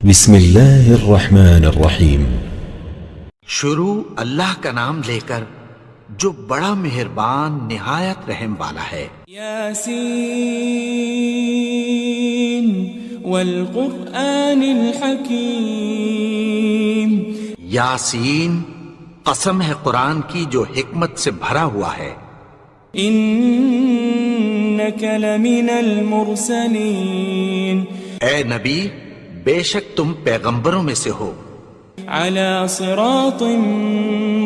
بسم اللہ الرحمن الرحیم۔ شروع اللہ کا نام لے کر جو بڑا مہربان نہایت رحم والا ہے۔ یاسین والقرآن الحکیم۔ یاسین، قسم ہے قرآن کی جو حکمت سے بھرا ہوا ہے۔ انک لمن المرسلین۔ اے نبی، بے شک تم پیغمبروں میں سے ہو۔ علی صراط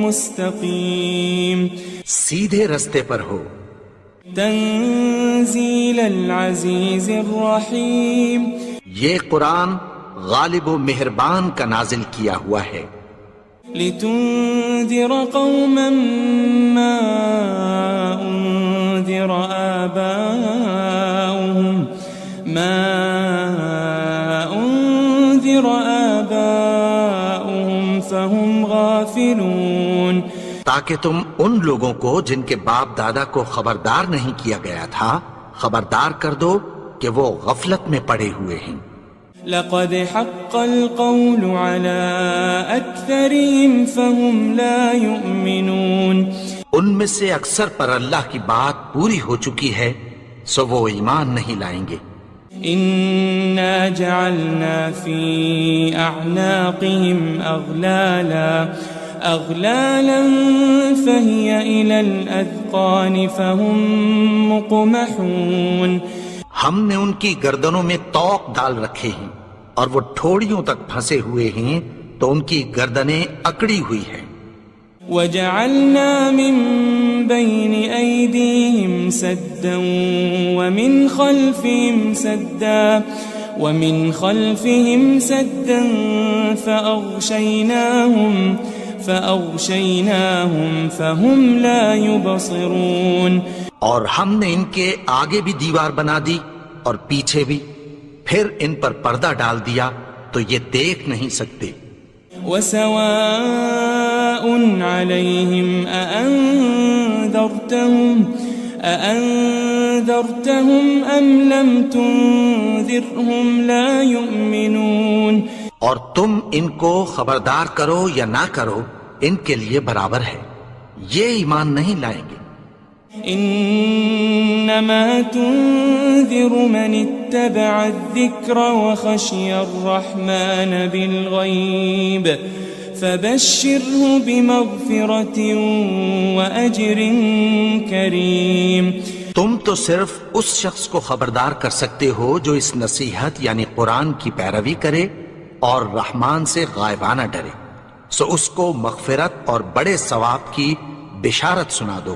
مستقیم۔ سیدھے رستے پر ہو۔ تنزیل العزیز الرحیم۔ یہ قرآن غالب و مہربان کا نازل کیا ہوا ہے۔ لتنذر قوما ما انذر آباؤهم فهم غافلون۔ تاکہ تم ان لوگوں کو جن کے باپ دادا کو خبردار نہیں کیا گیا تھا خبردار کر دو کہ وہ غفلت میں پڑے ہوئے ہیں۔ لقد حق القول على اکثرهم فهم لا يؤمنون۔ ان میں سے اکثر پر اللہ کی بات پوری ہو چکی ہے سو وہ ایمان نہیں لائیں گے۔ انا جعلنا في اعناقهم اغلالا فهي الى الاذقان فهم مقمحون۔ ہم نے ان کی گردنوں میں طوق ڈال رکھے ہیں اور وہ ٹھوڑیوں تک پھنسے ہوئے ہیں تو ان کی گردنیں اکڑی ہوئی ہیں۔ وجعلنا من بين أيديهم سدا ومن خلفهم سدا فأغشيناهم فهم لا يبصرون۔ اور ہم نے ان کے آگے بھی دیوار بنا دی اور پیچھے بھی، پھر ان پر پردہ ڈال دیا تو یہ دیکھ نہیں سکتے۔ وسواء عليهم أأنذرتهم أم لم تنذرهم لا يؤمنون۔ اور تم ان کو خبردار کرو یا نہ کرو ان کے لیے برابر ہے، یہ ایمان نہیں لائیں گے۔ انما تنذر من اتبع الذکر وخشی الرحمن بالغیب فبشره بمغفرة واجر کریم۔ تم تو صرف اس شخص کو خبردار کر سکتے ہو جو اس نصیحت یعنی قرآن کی پیروی کرے اور رحمان سے غائبانہ ڈرے، سو اس کو مغفرت اور بڑے ثواب کی بشارت سنا دو۔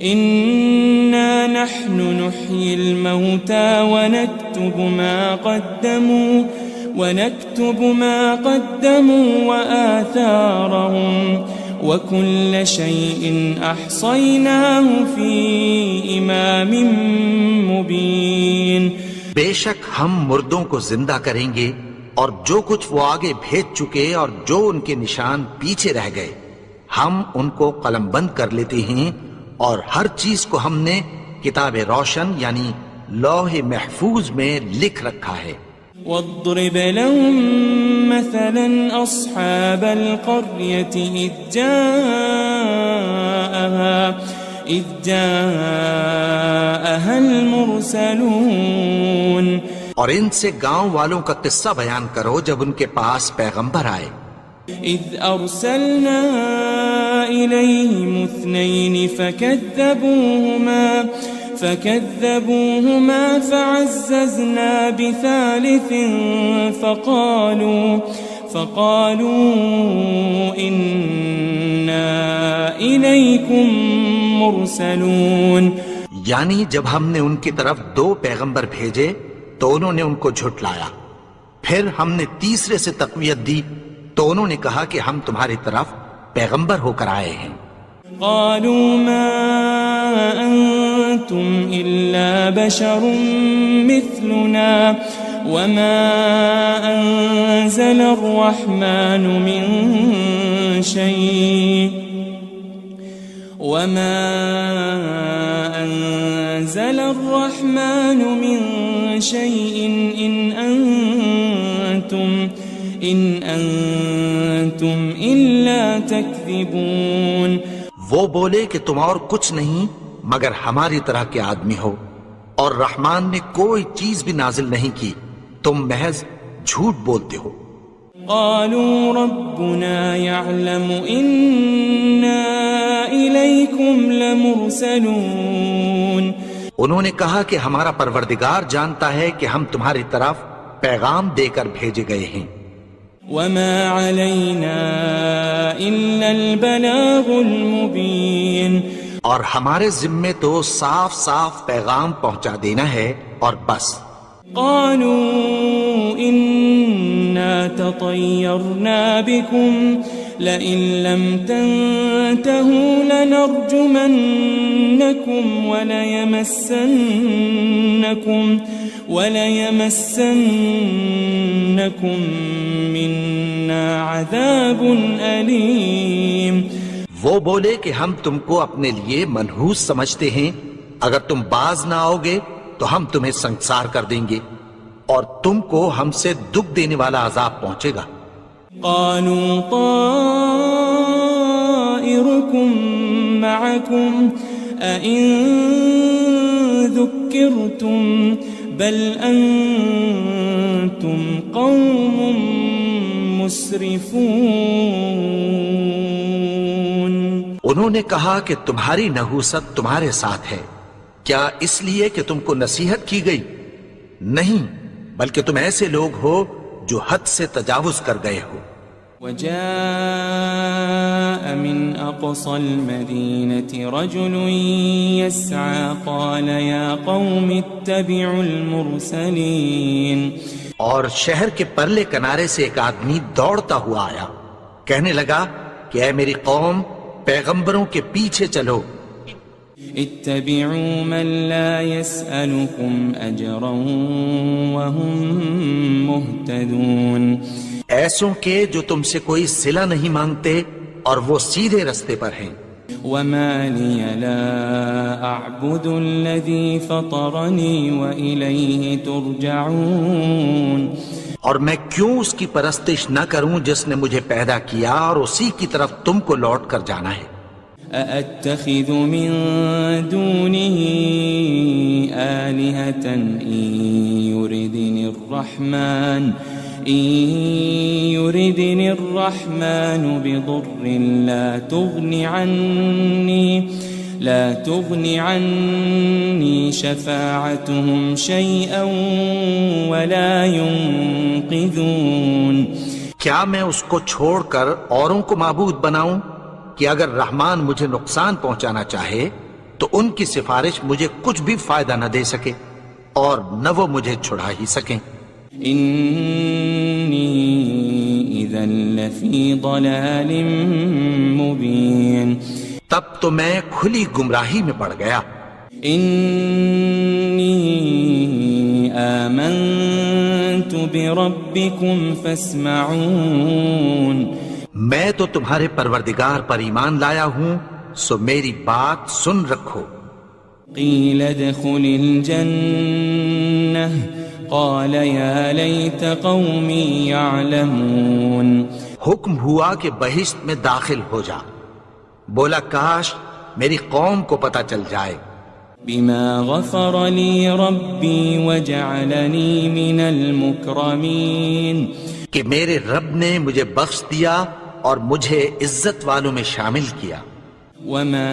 إنا نحن نحيي الموتى ونكتب ما قدموا وآثارهم وكل شيء أحصيناه في إمام مبين۔ بے شک ہم مردوں کو زندہ کریں گے اور جو کچھ وہ آگے بھیج چکے اور جو ان کے نشان پیچھے رہ گئے ہم ان کو قلم بند کر لیتے ہیں، اور ہر چیز کو ہم نے کتاب روشن یعنی لوح محفوظ میں لکھ رکھا ہے۔ واضرب لهم مثلا أصحاب القرية إذ جاءها المرسلون۔ اور ان سے گاؤں والوں کا قصہ بیان کرو جب ان کے پاس پیغمبر آئے۔ إذ أرسلنا إليهم اثنين فكذبوهما فعززنا بثالث فقالوا إنا إليكم مرسلون۔ یعنی جب ہم نے ان کی طرف 2 پیغمبر بھیجے تو انہوں نے ان کو جھٹلایا، پھر ہم نے تیسرے سے تقویت دی تو انہوں نے کہا کہ ہم تمہاری طرف پیغمبر ہو کر آئے ہیں۔ قالوا ما أنتم إلا بشر مثلنا وما أنزل الرحمن من شيء إن أنتم أنتم إلا تكذبون. وہ بولے کہ تم اور کچھ نہیں مگر ہماری طرح کے آدمی ہو، اور رحمان نے کوئی چیز بھی نازل نہیں کی، تم محض جھوٹ بولتے ہو. قالوا ربنا يعلم إنا إليكم لمرسلون. انہوں نے کہا کہ ہمارا پروردگار جانتا ہے کہ ہم تمہاری طرف پیغام دے کر بھیجے گئے ہیں. وما علينا إلا البلاغ المبين. اور ہمارے ذمے تو صاف صاف پیغام پہنچا دینا ہے اور بس. قالوا إنا تطيرنا بكم لئن لم تنتهوا لنرجمنكم وليمسنكم منا عذاب أليم. وہ بولے کہ ہم تم کو اپنے لیے منحوس سمجھتے ہیں، اگر تم باز نہ آؤ گے تو ہم تمہیں سنسار کر دیں گے اور تم کو ہم سے دکھ دینے والا عذاب پہنچے گا. قالوا طائركم معكم أئن ذكرتم بل أنتم قوم مسرفون. انہوں نے کہا کہ تمہاری نحوست تمہارے ساتھ ہے، کیا اس لیے کہ تم کو نصیحت کی گئی؟ نہیں، بلکہ تم ایسے لوگ ہو جو حد سے تجاوز کر گئے ہو. وجاء من أقصى المدينة رجل يسعى قال يا قوم اتبعوا المرسلين. اور شہر کے پرلے کنارے سے ایک آدمی دوڑتا ہوا آیا، کہنے لگا کہ اے میری قوم، پیغمبروں کے پیچھے چلو. اتبعوا من لا يسألكم أجرا وهم مهتدون. ایسوں کے جو تم سے کوئی صلہ نہیں مانگتے اور وہ سیدھے رستے پر ہیں. وما لي لا أعبد الذي فطرني وإليه ترجعون. اور میں کیوں اس کی پرستش نہ کروں جس نے مجھے پیدا کیا اور اسی کی طرف تم کو لوٹ کر جانا ہے. أأتخذ من دونه آلهة إن يردني الرحمن بضر لا تغن عني شفاعتهم شيئا ولا ينقذون. کیا میں اس کو چھوڑ کر اوروں کو معبود بناؤں کہ اگر رحمان مجھے نقصان پہنچانا چاہے تو ان کی سفارش مجھے کچھ بھی فائدہ نہ دے سکے اور نہ وہ مجھے چھڑا ہی سکیں. إني إذا لفي ضلال مبين. تب تو میں کھلی گمراہی میں پڑ گیا. إني آمنت بربكم فاسمعون. میں تو تمہارے پروردگار پر ایمان لایا ہوں، سو میری بات سن رکھو. قيل ادخل الجنة قال يا ليت قومي يعلمون. حکم ہوا کہ بہشت میں داخل ہو جا. بولا کاش میری قوم کو پتہ چل جائے. بما غفر لي ربي وجعلني من المكرمين. کہ میرے رب نے مجھے بخش دیا اور مجھے عزت والوں میں شامل کیا. وما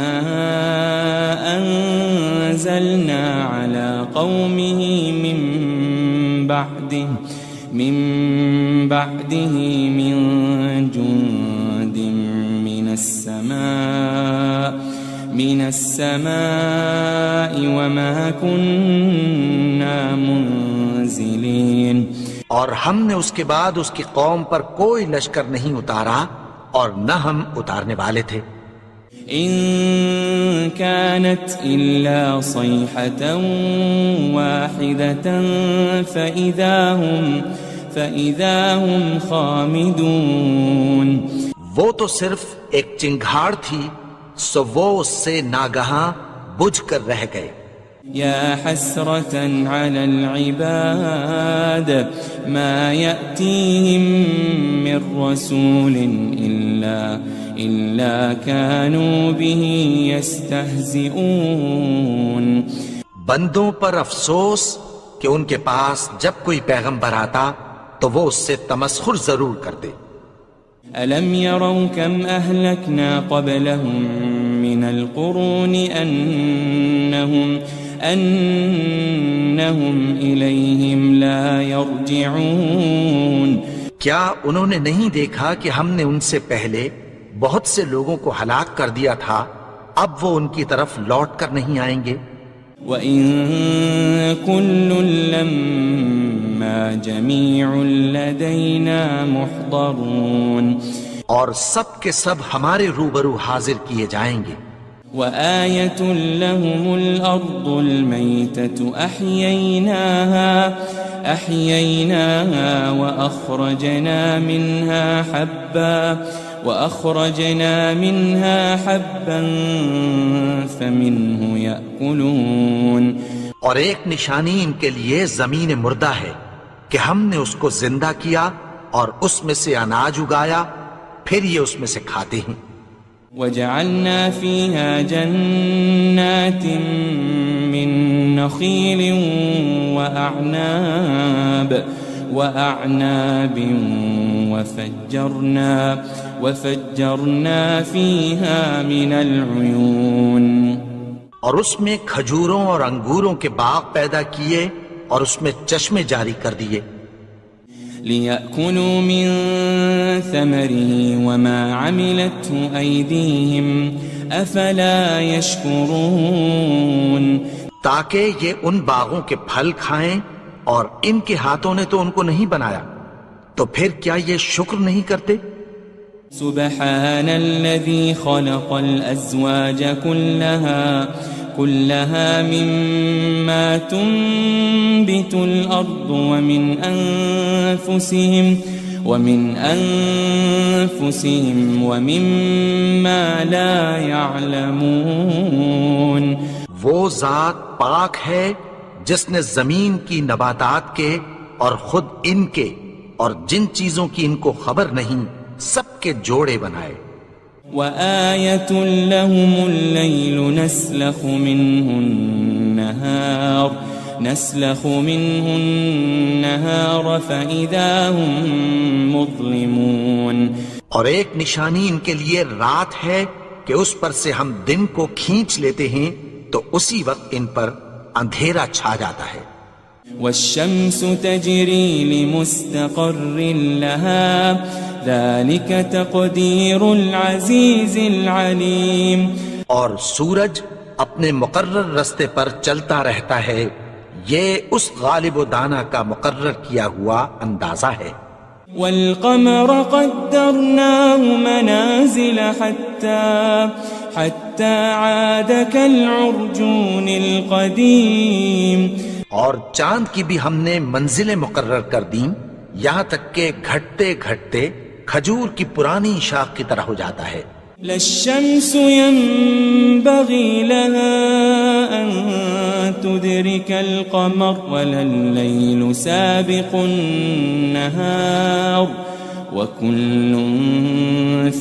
أنزلنا على قومه من بعده من جند من السماء وما كنا منزلين. اور ہم نے اس کے بعد اس کی قوم پر کوئی لشکر نہیں اتارا اور نہ ہم اتارنے والے تھے. إن كانت إلا صيحة واحدة فإذا هم خامدون. وہ تو صرف ایک چنگھاڑ تھی، سو وہ اس سے ناگہاں بجھ کر رہ گئے. يا حسرة على العباد ما يأتيهم من رسول إلا كانوا به يستهزئون. بندوں پر افسوس کہ ان کے پاس جب کوئی پیغمبر آتا تو وہ اس سے تمسخر ضرور کرتے. ألم يروا كم أهلكنا قبلهم من القرون أنهم إليهم لا يرجعون. کیا انہوں نے نہیں دیکھا کہ ہم نے ان سے پہلے بہت سے لوگوں کو ہلاک کر دیا تھا، اب وہ ان کی طرف لوٹ کر نہیں آئیں گے. وَإِن كُلٌّ لَمَّا جَمِيعٌ لَدَيْنَا مُحْضَرُونَ. اور سب کے سب ہمارے روبرو حاضر کیے جائیں گے. وآية لهم الأرض الميتة أحييناها وأخرجنا منها حبا فمنه يأكلون. اور ایک نشانی ان کے لیے زمین مردہ ہے کہ ہم نے اس کو زندہ کیا اور اس میں سے اناج اگایا، پھر یہ اس میں سے کھاتے ہیں. وجعلنا فيها جنات من نخيل وأعناب وفجرنا فيها من العيون. اور اس میں کھجوروں اور انگوروں کے باغ پیدا کیے اور اس میں چشمے جاری کر دیے. لِيَأْكُلُوا مِن ثَمَرِهِ وَمَا عَمِلَتْهُ أَيْدِيهِمْ أَفَلَا يَشْكُرُونَ. تاکہ یہ ان باغوں کے پھل کھائیں اور ان کے ہاتھوں نے تو ان کو نہیں بنایا، تو پھر کیا یہ شکر نہیں کرتے؟ سبحان الذي خلق الأزواج كلها مما تنبت الأرض ومن أنفسهم ومما لا يعلمون. وہ ذات پاک ہے جس نے زمین کی نباتات کے اور خود ان کے اور جن چیزوں کی ان کو خبر نہیں سب کے جوڑے بنائے. وآية لهم الليل نسلخ منه النهار فإذا هم مظلمون. اور ایک نشانی ان کے لیے رات ہے کہ اس پر سے ہم دن کو کھینچ لیتے ہیں تو اسی وقت ان پر اندھیرا چھا جاتا ہے. والشمس تجري لمستقر لها ذلك تقدير العزيز العليم. اور سورج اپنے مقرر رستے پر چلتا رہتا ہے، یہ اس غالب و دانا کا مقرر کیا ہوا اندازہ ہے. والقمر قدرناه منازل حتى عاد كالعرجون القديم. اور چاند کی بھی ہم نے منزلیں مقرر کر دیں یہاں تک کہ گھٹتے گھٹتے کھجور کی پرانی شاخ کی طرح ہو جاتا ہے. للشمس ينبغي لها أن تدرك القمر ولا الليل سابق النهار وكل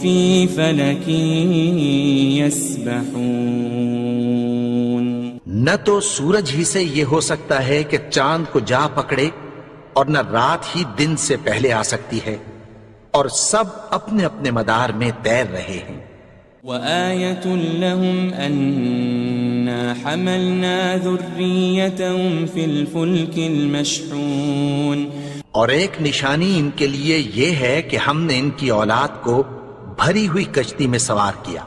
في فلك يسبحون. نہ تو سورج ہی سے یہ ہو سکتا ہے کہ چاند کو جا پکڑے اور نہ رات ہی دن سے پہلے آ سکتی ہے، اور سب اپنے اپنے مدار میں تیر رہے ہیں. وآية لهم أنا حملنا ذريتهم في الفلك المشحون. اور ایک نشانی ان کے لیے یہ ہے کہ ہم نے ان کی اولاد کو بھری ہوئی کشتی میں سوار کیا.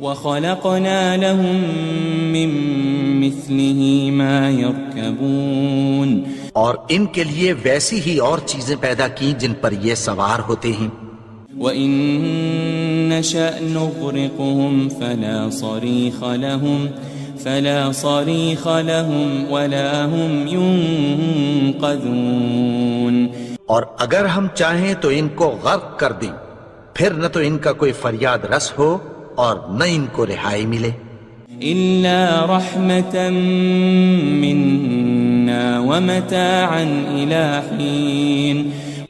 وخلقنا لهم من مثله ما يركبون. اور ان کے لیے ویسی ہی اور چیزیں پیدا کی جن پر یہ سوار ہوتے ہیں. وَإِن نَّشَأْ نُغْرِقْهُمْ فَلَا صَرِيخَ لَهُمْ وَلَا هُمْ يُنقَذُونَ. اور اگر ہم چاہیں تو ان کو غرق کر دیں، پھر نہ تو ان کا کوئی فریاد رس ہو اور نہ ان کو رہائی ملے. إلا رحمة منا ومتاعا إلى حين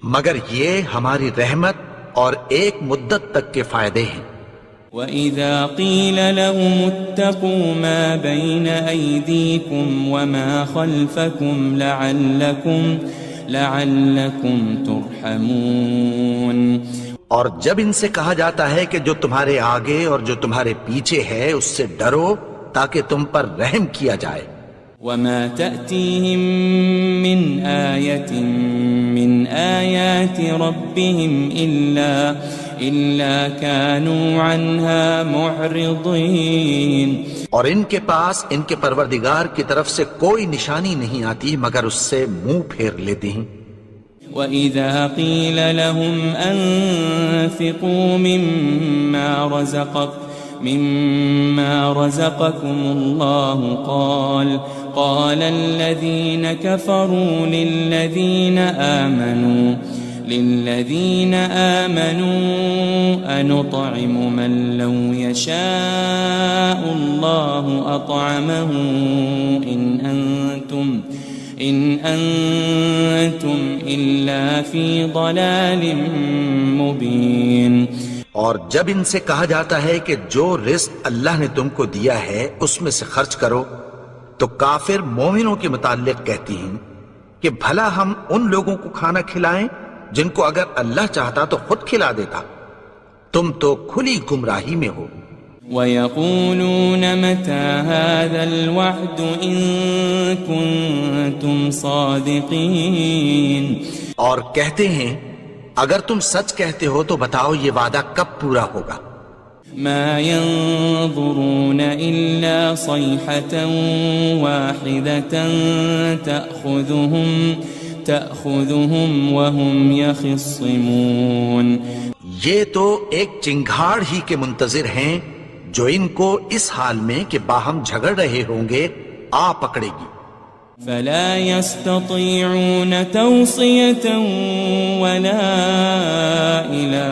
مگر یہ ہماری رحمت اور ایک مدت تک کے فائدے ہیں۔ وَإِذَا قِيلَ لَهُمُ اتَّقُوا مَا بَيْنَ أَيْدِيكُمْ وَمَا خَلْفَكُمْ لَعَلَّكُمْ تُرْحَمُونَ، اور جب ان سے کہا جاتا ہے کہ جو تمہارے آگے اور جو تمہارے پیچھے ہے اس سے ڈرو تاکہ تم پر رحم کیا جائے۔ وَمَا تَأْتِيهِم مِّنْ آيَةٍ مِّنْ آيَاتِ رَبِّهِمْ إِلَّا كَانُوا عَنْهَا مُعْرِضِينَ، اور ان کے پاس ان کے پروردگار کی طرف سے کوئی نشانی نہیں آتی مگر اس سے منہ پھیر لیتے ہیں۔ وَإِذَا قِيلَ لَهُمْ أَنفِقُوا مِمَّا رَزَقَكُمُ اللَّهُ قَالَ الَّذِينَ كَفَرُوا لِلَّذِينَ آمَنُوا أَنُطْعِمُ مَن لَّوْ يَشَاءُ اللَّهُ أَطْعَمَهُ إِنْ أَنْتُمْ إِلَّا فِي ضَلَالٍ مُبِينٍ۔ اور جب ان سے کہا جاتا ہے کہ جو رزق اللہ نے تم کو دیا ہے اس میں سے خرچ کرو، تو کافر مومنوں کے متعلق کہتی ہیں کہ بھلا ہم ان لوگوں کو کھانا کھلائیں جن کو اگر اللہ چاہتا تو خود کھلا دیتا، تم تو کھلی گمراہی میں ہو۔ وَيَقُولُونَ مَتَى هَذَا الْوَعْدُ إِن كُنتُمْ صَادِقِينَ، اور کہتے ہیں اگر تم سچ کہتے ہو تو بتاؤ یہ وعدہ کب پورا ہوگا۔ مَا يَنظُرُونَ إِلَّا صَيْحَةً وَاحِدَةً تَأْخُذُهُمْ وَهُمْ يَخِصِّمُونَ، یہ تو ایک چنگھاڑ ہی کے منتظر ہیں جو ان کو اس حال میں کہ باہم جھگڑ رہے ہوں گے آ پکڑے گی۔ فَلَا يَسْتَطِيعُونَ تَوْصِيَةً وَلَا إِلَىٰ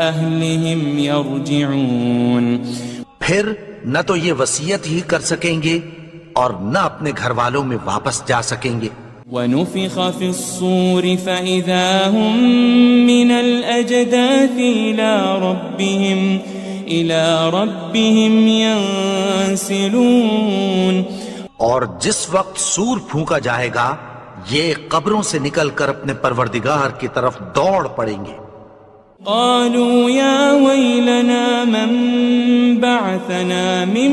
أَهْلِهِمْ يَرْجِعُونَ، پھر نہ تو یہ وصیت ہی کر سکیں گے اور نہ اپنے گھر والوں میں واپس جا سکیں گے۔ وَنُفِخَ فِي الصُّورِ فَإِذَا هُم مِّنَ الْأَجْدَاثِ إِلَىٰ رَبِّهِمْ يَنسِلُونَ، اور جس وقت سور پھونکا جائے گا یہ قبروں سے نکل کر اپنے پروردگار کی طرف دوڑ پڑیں گے۔ قالوا يا ويلنا من بعثنا من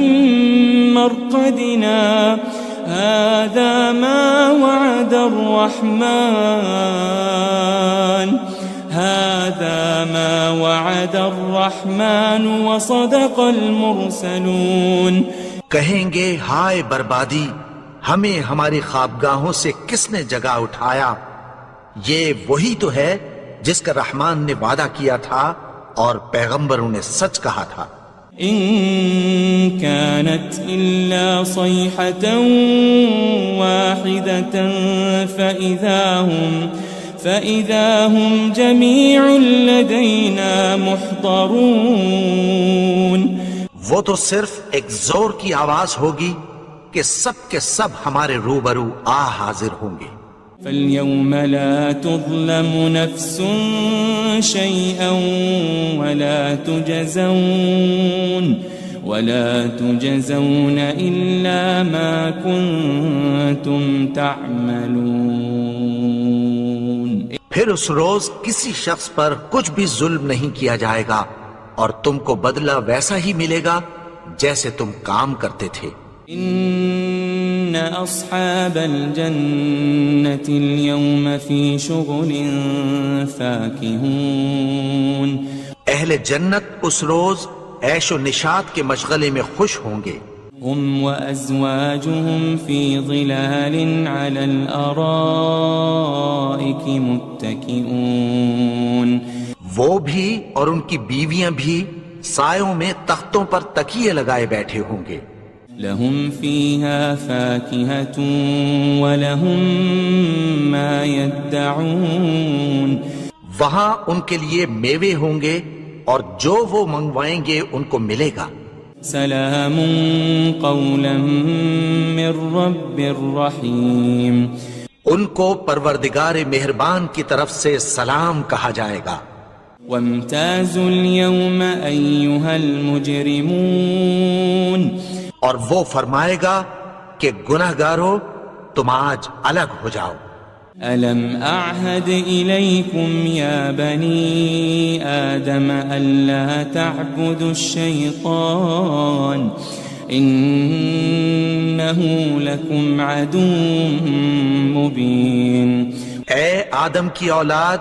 مرقدنا هذا ما وعد الرحمن وصدق المرسلون، کہیں گے ہائے بربادی، ہمیں ہماری خوابگاہوں سے کس نے جگا اٹھایا، یہ وہی تو ہے جس کا رحمان نے وعدہ کیا تھا اور پیغمبروں نے سچ کہا تھا۔ إن كانت إلا صيحة واحدة فإذا هم جميع لدينا محضرون، وہ تو صرف ایک زور کی آواز ہوگی کہ سب کے سب ہمارے روبرو آ حاضر ہوں گے۔ فَالْيَوْمَ لَا تُظْلَمُ نَفْسٌ شَيْئًا وَلَا تُجَزَوْنَ إِلَّا مَا كُنتُمْ تَعْمَلُونَ، پھر اس روز کسی شخص پر کچھ بھی ظلم نہیں کیا جائے گا اور تم کو بدلہ ویسا ہی ملے گا جیسے تم کام کرتے تھے۔ إن أصحاب الجنة اليوم في شغل فاكهون، اہل جنت اس روز عیش و نشاط کے مشغلے میں خوش ہوں گے۔ هم وأزواجهم في ظلال على الأرائك متكئون، وہ بھی اور ان کی بیویاں بھی سایوں میں تختوں پر تکیے لگائے بیٹھے ہوں گے۔ لهم فيها فاكهة ولهم ما يدعون، وہاں ان کے لیے میوے ہوں گے اور جو وہ منگوائیں گے ان کو ملے گا۔ سلام قولا من رب الرحیم، ان کو پروردگار مہربان کی طرف سے سلام کہا جائے گا۔ وامتازوا اليوم ایھا المجرمون، اور وہ فرمائے گا کہ گناہگارو تم آج الگ ہو جاؤ۔ ألم أعهد إليكم يا بني آدم ألا تعبدوا الشيطان إنه لكم عدو مبين۔ اے آدم کی اولاد،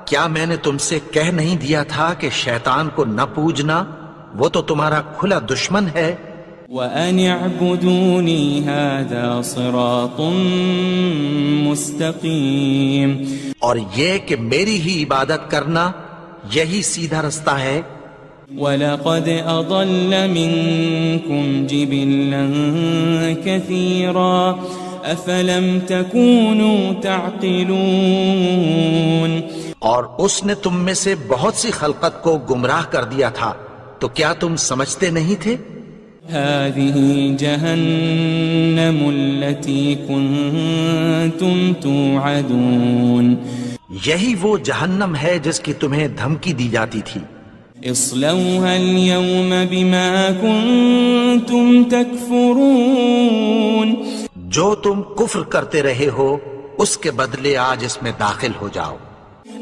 کیا میں نے تم سے کہہ نہیں دیا تھا کہ شیطان کو نہ پوجنا، وہ تو تمہارا کھلا دشمن ہے۔ وَأَنِ اعْبُدُونِي هَذَا صِرَاطٌ مُسْتَقِيمٌ، اور یہ کہ میری ہی عبادت کرنا یہی سیدھا رستہ ہے۔ وَلَقَدْ أَضَلَّ مِنْكُمْ جِبِلًّا كَثِيرًا أَفَلَمْ تَكُونُوا تَعْقِلُونَ، اور اس نے تم میں سے بہت سی خلقت کو گمراہ کر دیا تھا، تو کیا تم سمجھتے نہیں تھے؟ هذه جهنم التي كنتم توعدون، یہی وہ جہنم ہے جس کی تمہیں دھمکی دی جاتی تھی۔ اصلوها اليوم بما كنتم تكفرون، جو تم کفر کرتے رہے ہو اس کے بدلے آج اس میں داخل ہو جاؤ۔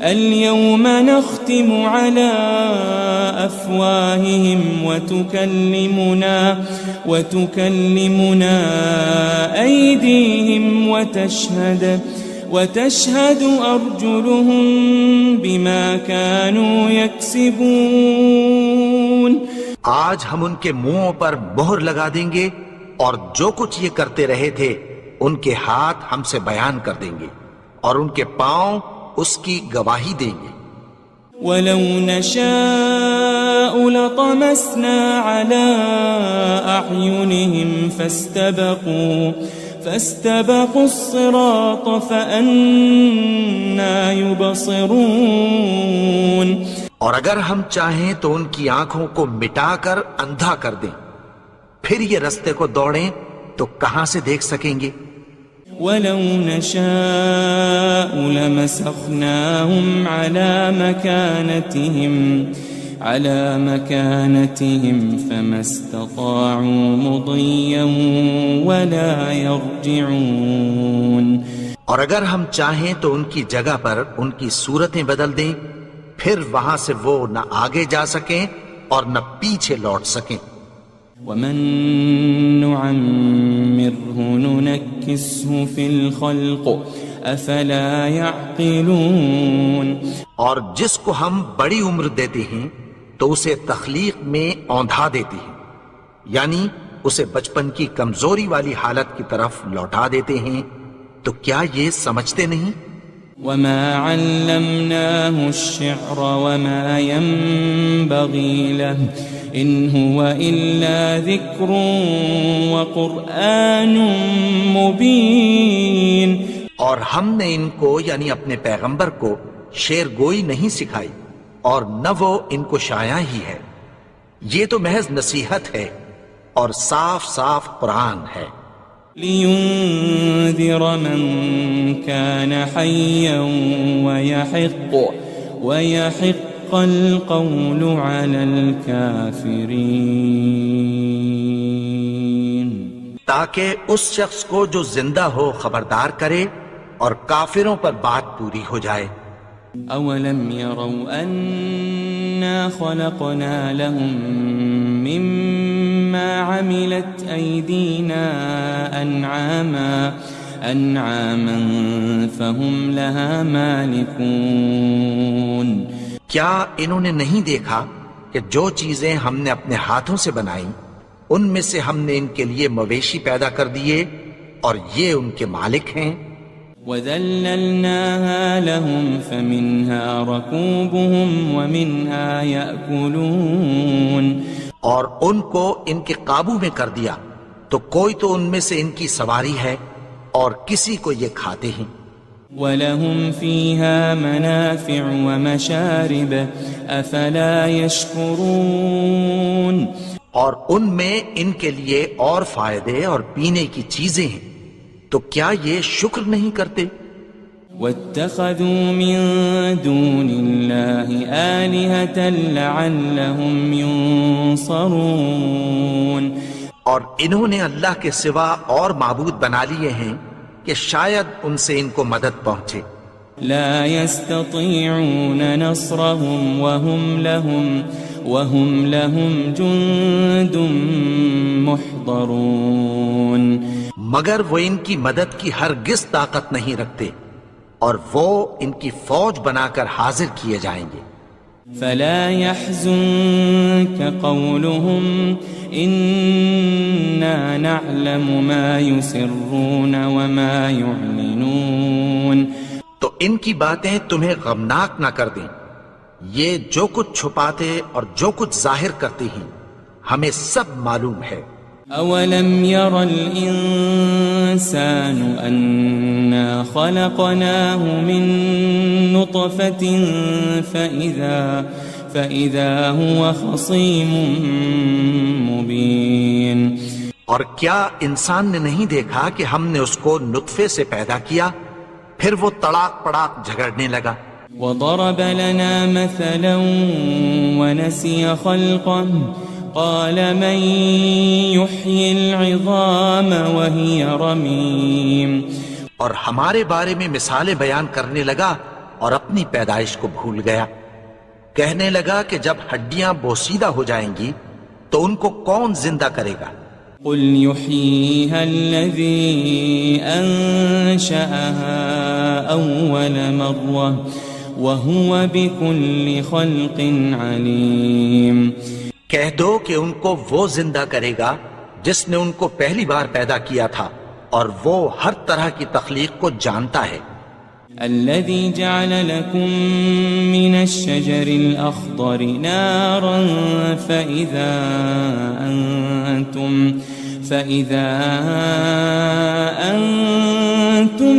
اليوم نختم على أفواههم وتكلمنا أيديهم وتشهد أرجلهم بما كانوا يكسبون، آج ہم ان کے منہوں پر مہر لگا دیں گے اور جو کچھ یہ کرتے رہے تھے ان کے ہاتھ ہم سے بیان کر دیں گے اور ان کے پاؤں اس کی گواہی دیں گے۔ وَلَوْ نَشَاءُ لَطَمَسْنَا عَلَىٰ أَعْيُنِهِمْ فَاسْتَبَقُوا الصِّرَاطَ فَأَنَّىٰ يُبْصِرُونَ، اور اگر ہم چاہیں تو ان کی آنکھوں کو مٹا کر اندھا کر دیں، پھر یہ رستے کو دوڑیں تو کہاں سے دیکھ سکیں گے؟ وَلَوْ نَشَاءُ لَمَسَخْنَاهُمْ عَلَى مَكَانَتِهِمْ فَمَا اسْتَطَاعُوا مُضِيًّا وَلَا يَرْجِعُونَ، اور اگر ہم چاہیں تو ان کی جگہ پر ان کی صورتیں بدل دیں، پھر وہاں سے وہ نہ آگے جا سکیں اور نہ پیچھے لوٹ سکیں۔ وَمَن نُعَمِّرْهُ نُنَكِّسْهُ فِي الْخَلْقِ أَفَلَا يَعْقِلُونَ، اور جس کو ہم بڑی عمر دیتے ہیں تو اسے تخلیق میں اوندھا دیتے ہیں، یعنی اسے بچپن کی کمزوری والی حالت کی طرف لوٹا دیتے ہیں، تو کیا یہ سمجھتے نہیں؟ وَمَا عَلَّمْنَاهُ الشِّعْرَ وَمَا يَنبَغِي لَهُ إِنْ هُوَ إِلَّا ذِكْرٌ وَقُرْآنٌ مُبِينٌ، اور ہم نے ان کو یعنی اپنے پیغمبر کو شعر گوئی نہیں سکھائی اور نہ وہ ان کو شایع ہی ہے، یہ تو محض نصیحت ہے اور صاف صاف قرآن ہے۔ لِيُنذِرَ مَن كَانَ حَيًّا وَيَحِقَّ الْقَوْلُ عَلَى الْكَافِرِينَ، تاکہ اس شخص کو جو زندہ ہو خبردار کرے اور کافروں پر بات پوری ہو جائے۔ أَوَلَمْ يَرَوْا أَنَّا خَلَقْنَا لَهُم مِّمَّا عَمِلَتْ أَيْدِينَا أَنْعَامًا فَهُمْ لَهَا مَالِكُونَ، کیا انہوں نے نہیں دیکھا کہ جو چیزیں ہم نے اپنے ہاتھوں سے بنائیں ان میں سے ہم نے ان کے لیے مویشی پیدا کر دیے اور یہ ان کے مالک ہیں۔ وَذَلَّلْنَاهَا لَهُمْ فَمِنْهَا رَكُوبُهُمْ وَمِنْهَا يَأْكُلُونَ، اور ان کو ان کے قابو میں کر دیا تو کوئی تو ان میں سے ان کی سواری ہے اور کسی کو یہ کھاتے ہیں۔ وَلَهُمْ فِيهَا مَنَافِعُ وَمَشَارِبُ أَفَلَا يَشْكُرُونَ اور ان میں ان کے لیے اور فائدے اور پینے کی چیزیں ہیں، تو کیا یہ شکر نہیں کرتے؟ وَاتَّخَذُوا مِن دُونِ اللَّهِ آلِهَةً لَعَلَّهُمْ يُنصَرُونَ اور انہوں نے اللہ کے سوا اور معبود بنا لیے ہیں کہ شاید ان سے ان کو مدد پہنچے۔ لا يستطيعون نصرهم وهم لهم جند محضرون مگر وہ ان کی مدد کی ہرگز طاقت نہیں رکھتے، اور وہ ان کی فوج بنا کر حاضر کیے جائیں گے۔ فلا يحزنك قولهم إنا نعلم ما يسرون وما يعلنون تو ان کی باتیں تمہیں غمناک نہ کر دیں، یہ جو کچھ چھپاتے اور جو کچھ ظاہر کرتے ہیں ہمیں سب معلوم ہے۔ أولم ير الإنسان أنا خلقناه من نطفة فإذا هو خصيم مبين اور کیا انسان نے نہیں دیکھا کہ ہم نے اس کو نطفے سے پیدا کیا، پھر وہ تڑاک پڑاک جھگڑنے لگا۔ وضرب لنا مثلا ونسي خلقه قال من يحيي العظام وهي رميم اور ہمارے بارے میں مثالیں بیان کرنے لگا اور اپنی پیدائش کو بھول گیا، کہنے لگا کہ جب ہڈیاں بوسیدہ ہو جائیں گی تو ان کو کون زندہ کرے گا؟ قل يحييها الذي أنشأها أول مرة وهو بكل خلق عليم کہہ دو کہ ان کو وہ زندہ کرے گا جس نے ان کو پہلی بار پیدا کیا تھا، اور وہ ہر طرح کی تخلیق کو جانتا ہے۔ الذي جعل لكم من الشجر الأخضر نارا فإذا أنتم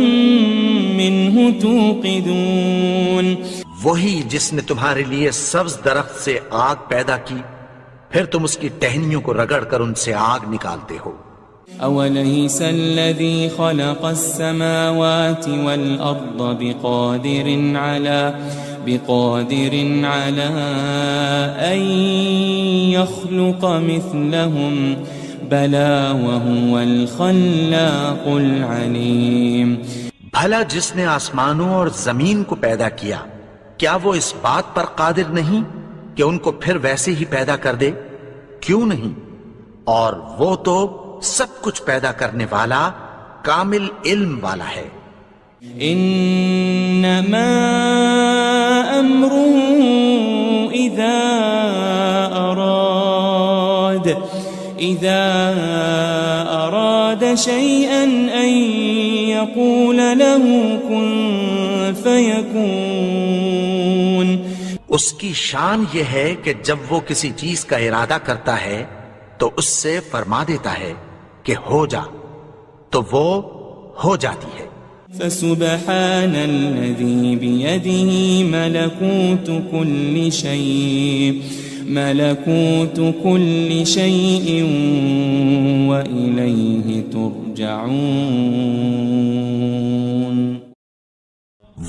منه توقدون وہی جس نے تمہارے لیے سبز درخت سے آگ پیدا کی، پھر تم اس کی ٹہنیوں کو رگڑ کر ان سے آگ نکالتے ہو۔ أوليس الذي خلق السماوات والأرض بقادر على أن يخلق مثلهم بلى وهو الخلاق العليم بھلا جس نے آسمانوں اور زمین کو پیدا کیا، کیا وہ اس بات پر قادر نہیں کہ ان کو پھر ویسے ہی پیدا کر دے؟ کیوں نہیں؟ اور وہ تو سب کچھ پیدا کرنے والا، کامل علم والا ہے۔ انما امره اذا اراد شيئا ان يقول له كن فيكون اس کی شان یہ ہے کہ جب وہ کسی چیز کا ارادہ کرتا ہے تو اس سے فرما دیتا ہے کہ ہو جا، تو وہ ہو جاتی ہے۔ فسبحان الذي بيده ملكوت كل شيء وإليه ترجعون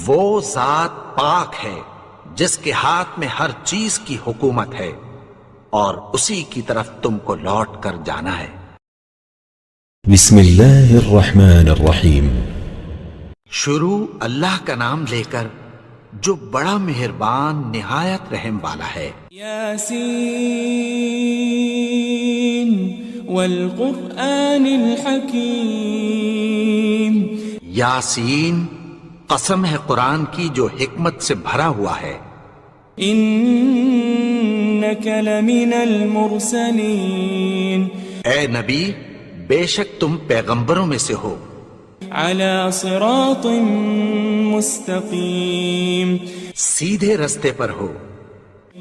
وہ ذات پاک ہے جس کے ہاتھ میں ہر چیز کی حکومت ہے، اور اسی کی طرف تم کو لوٹ کر جانا ہے۔ بسم اللہ الرحمن الرحیم۔ شروع اللہ کا نام لے کر جو بڑا مہربان نہایت رحم والا ہے۔ یاسین والقرآن الحکیم، یاسین، قسم ہے قرآن کی جو حکمت سے بھرا ہوا ہے۔ انک لمن المرسلین، اے نبی بے شک تم پیغمبروں میں سے ہو۔ علی صراط مستقیم، سیدھے رستے پر ہو۔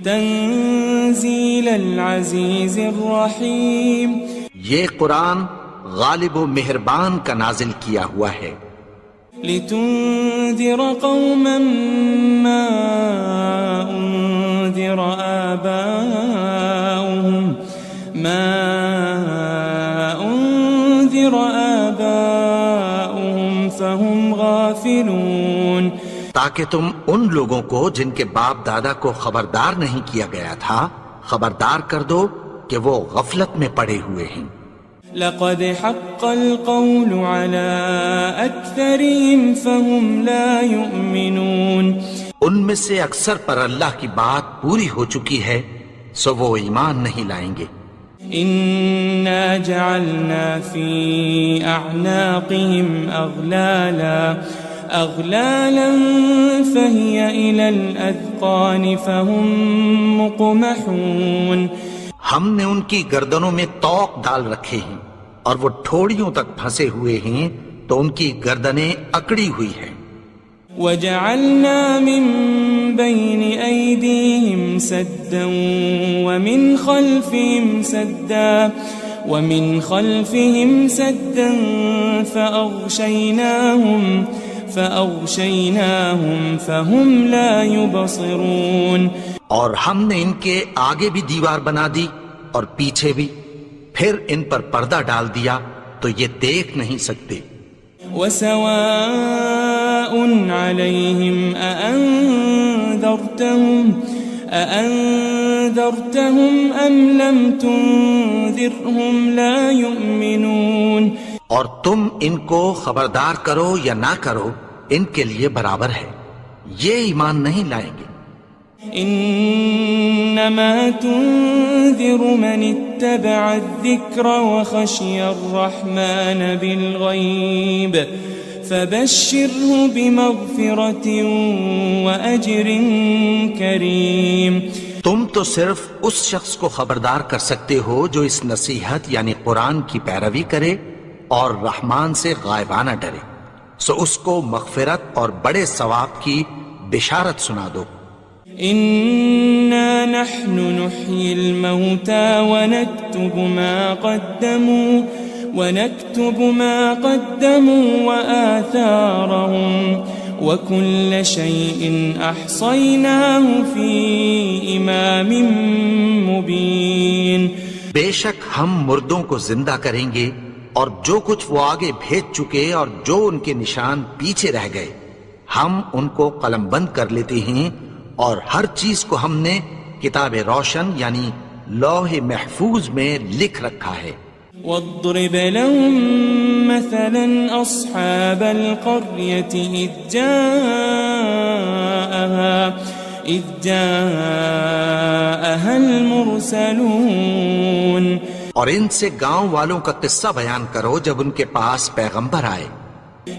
تنزیل العزیز الرحیم، یہ قرآن غالب و مہربان کا نازل کیا ہوا ہے۔ لتنذر قوما ما أنذر آباؤهم فهم غافلون، تاکہ تم ان لوگوں کو جن کے باپ دادا کو خبردار نہیں کیا گیا تھا خبردار کر دو کہ وہ غفلت میں پڑے ہوئے ہیں۔ لقد حق القول على أكثرهم فهم لا يؤمنون، ان میں سے اکثر پر اللہ کی بات پوری ہو چکی ہے سو وہ ایمان نہیں لائیں گے۔ إنا جعلنا في أعناقهم أغلالا فهي إلى الأذقان فهم مقمحون، ہم نے ان کی گردنوں میں طوق ڈال رکھے ہیں اور وہ ٹھوڑیوں تک پھنسے ہوئے ہیں تو ان کی گردنیں اکڑی ہوئی ہیں۔ وجعلنا من بين أيديهم سدا ومن خلفهم سدا فأغشيناهم فهم لا يبصرون، اور ہم نے ان کے آگے بھی دیوار بنا دی اور پیچھے بھی، پھر ان پر پردہ ڈال دیا تو یہ دیکھ نہیں سکتے۔ وسواء عليهم أأنذرتهم أم لم تنذرهم لا يؤمنون، اور تم ان کو خبردار کرو یا نہ کرو ان کے لیے برابر ہے، یہ ایمان نہیں لائیں گے۔ انما تنذر من اتبع الذکر وخشی الرحمن بالغیب فبشره بمغفرة وأجر کریم، تم تو صرف اس شخص کو خبردار کر سکتے ہو جو اس نصیحت یعنی قرآن کی پیروی کرے اور رحمان سے غائبانہ ڈرے، سو اس کو مغفرت اور بڑے ثواب کی بشارت سنا دو۔ إنا نحن نحيي الموتى ونكتب ما قدموا وآثارهم وكل شيء أحصيناه في إمام مبين، بے شک ہم مردوں کو زندہ کریں گے اور جو کچھ وہ آگے بھیج چکے اور جو ان کے نشان پیچھے رہ گئے ہم ان کو قلم بند کر لیتے ہیں، اور ہر چیز کو ہم نے کتاب روشن یعنی لوح محفوظ میں لکھ رکھا ہے۔ واضرب لهم مثلا أصحاب القرية إذ جاءها المرسلون، اور ان سے گاؤں والوں کا قصہ بیان کرو جب ان کے پاس پیغمبر آئے۔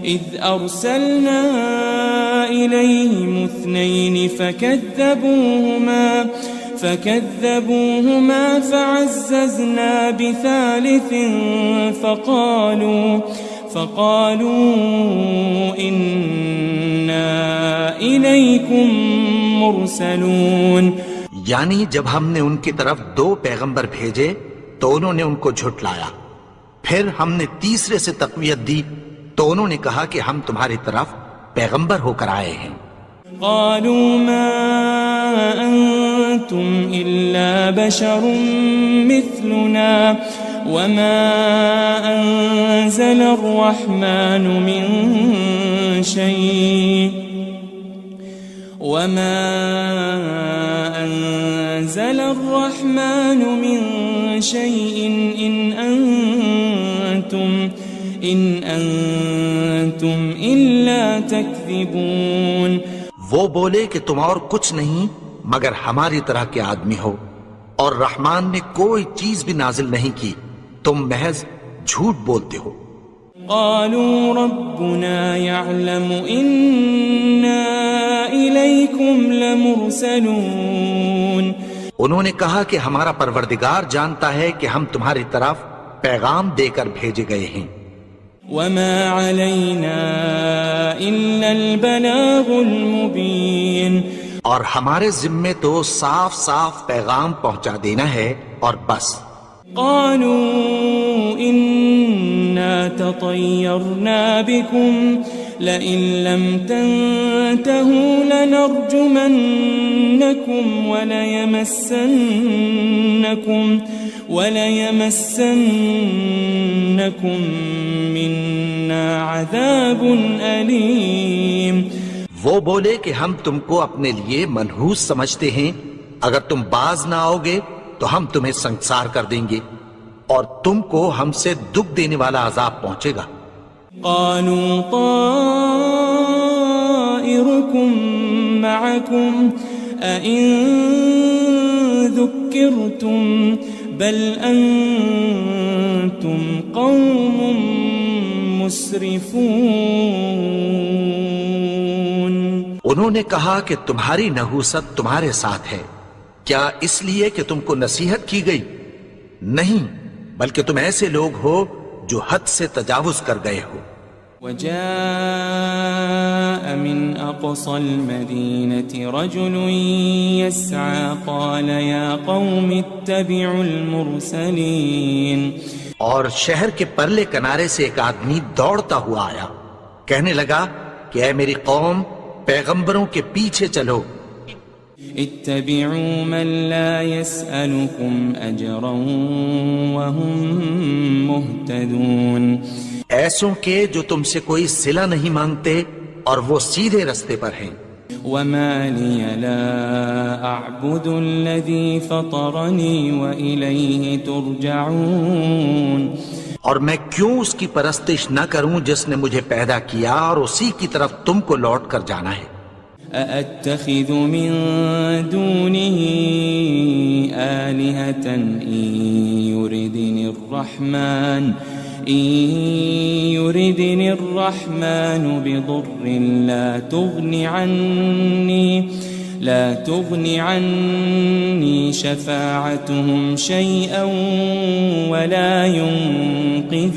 إذ أرسلنا إليهم 2 فكذبوهما فعززنا بثالث فقالوا إنا إليكم مرسلون، یعنی جب ہم نے ان کی طرف 2 پیغمبر بھیجے تو انہوں نے ان کو جھٹلایا، پھر ہم نے تیسرے سے تقویت دی تو انہوں نے کہا کہ ہم تمہاری طرف پیغمبر ہو کر آئے ہیں۔ قالوا ما أنتم إلا بشر مثلنا وما أنزل الرحمن من شيء إن أنتم إلا تكذبون، وہ بولے کہ تم اور کچھ نہیں مگر ہماری طرح کے آدمی ہو، اور رحمان نے کوئی چیز بھی نازل نہیں کی، تم محض جھوٹ بولتے ہو۔ قالوا ربنا يعلم إنا إليكم لمرسلون، انہوں نے کہا کہ ہمارا پروردگار جانتا ہے کہ ہم تمہاری طرف پیغام دے کر بھیجے گئے ہیں۔ وما علينا إلا البلاغ المبين، اور ہمارے ذمے تو صاف صاف پیغام پہنچا دینا ہے اور بس۔ قالوا إنا تطيرنا بكم لئن لم تنتهوا لنرجمنكم وليمسنكم منا عذاب أليم. وہ بولے کہ ہم تم کو اپنے لیے منحوس سمجھتے ہیں، اگر تم باز نہ آؤ گے تو ہم تمہیں سنگسار کر دیں گے اور تم کو ہم سے دکھ دینے والا عذاب پہنچے گا. قالوا طائركم معكم أئن ذكرتم بل أنتم قوم مسرفون. انہوں نے کہا کہ تمہاری نحوست تمہارے ساتھ ہے، کیا اس لیے کہ تم کو نصیحت کی گئی؟ نہیں، بلکہ تم ایسے لوگ ہو جو حد سے تجاوز کر گئے ہو. وجاء من أقصى المدينة رجل يسعى قال يا قوم اتبعوا المرسلين. اور شہر کے پرلے کنارے سے ایک آدمی دوڑتا ہوا آیا، کہنے لگا کہ اے میری قوم، پیغمبروں کے پیچھے چلو. اتبعوا من لا يسألكم أجرا وهم مهتدون. ایسوں کے جو تم سے کوئی صلہ نہیں مانگتے اور وہ سیدھے رستے پر ہیں. وما لي لا أعبد الذي فطرني وإليه ترجعون. اور میں کیوں اس کی پرستش نہ کروں جس نے مجھے پیدا کیا اور اسی کی طرف تم کو لوٹ کر جانا ہے. أأتخذ من دونه آلهة إن يردني الرحمن بضر لا تغني عني شفاعتهم شيئا ولا ينقذون.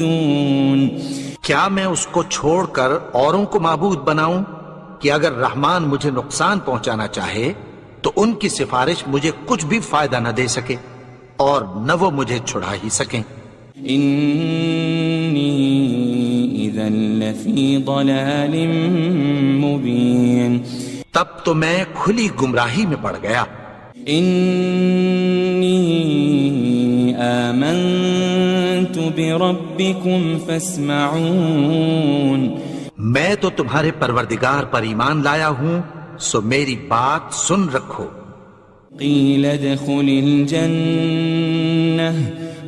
کیا میں اس کو چھوڑ کر اوروں کو معبود بناؤں کہ اگر رحمان مجھے نقصان پہنچانا چاہے تو ان کی سفارش مجھے کچھ بھی فائدہ نہ دے سکے اور نہ وہ مجھے چھڑا ہی سکیں. إني إذا لفي ضلال مبين. تب تو میں کھلی گمراہی میں پڑ گیا. إني آمنت بربكم فاسمعون. میں تو تمہارے پروردگار پر ایمان لایا ہوں، سو میری بات سن رکھو. قيل ادخل الجنة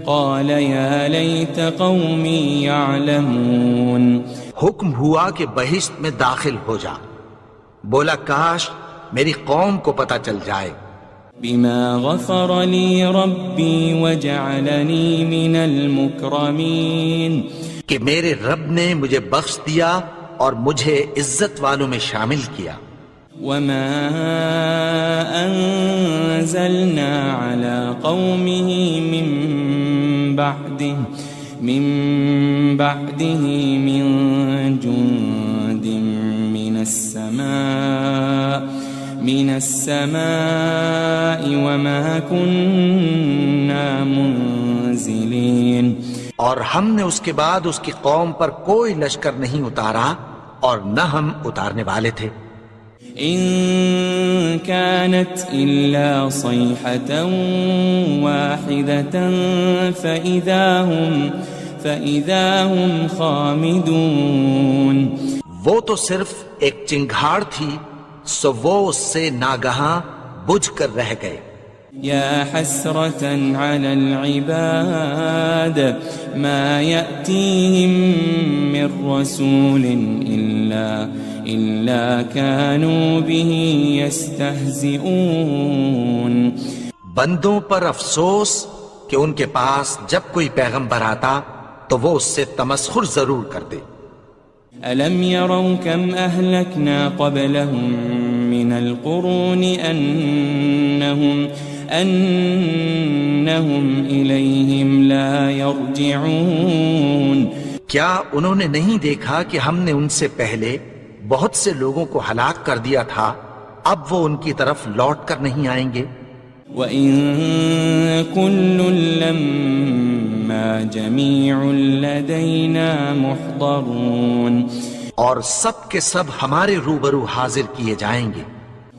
قال يا ليت قومي يعلمون. حکم ہوا کہ بہشت میں داخل ہو جا. بولا کاش میری قوم کو پتہ چل جائے. بما غفر لي ربي وجعلني من المكرمين. کہ میرے رب نے مجھے بخش دیا اور مجھے عزت والوں میں شامل کیا. وما أنزلنا على قومه من بعده من جند من السماء وما كنا منزلين. اور ہم نے اس کے بعد اس کی قوم پر کوئی لشکر نہیں اتارا اور نہ ہم اتارنے والے تھے. إن كانت إلا صيحة واحدة فإذا هم خامدون. وہ تو صرف ایک چنگھاڑ تھی، سو وہ اس سے ناگہاں بجھ کر رہ گئے. يا حسرة على العباد ما يأتيهم من رسول إلا كانوا به يستهزئون. بندوں پر افسوس کہ ان کے پاس جب کوئی پیغمبر آتا تو وہ اس سے تمسخر ضرور کرتے. ألم يروا كم أهلكنا قبلهم من القرون أنهم إليهم لا يرجعون. کیا انہوں نے نہیں دیکھا کہ ہم نے ان سے پہلے بہت سے لوگوں کو ہلاک کر دیا تھا، اب وہ ان کی طرف لوٹ کر نہیں آئیں گے. وَإِن كُلٌّ لَمَّا جَمِيعٌ لَدَيْنَا مُحْضَرُونَ. اور سب کے سب ہمارے روبرو حاضر کیے جائیں گے.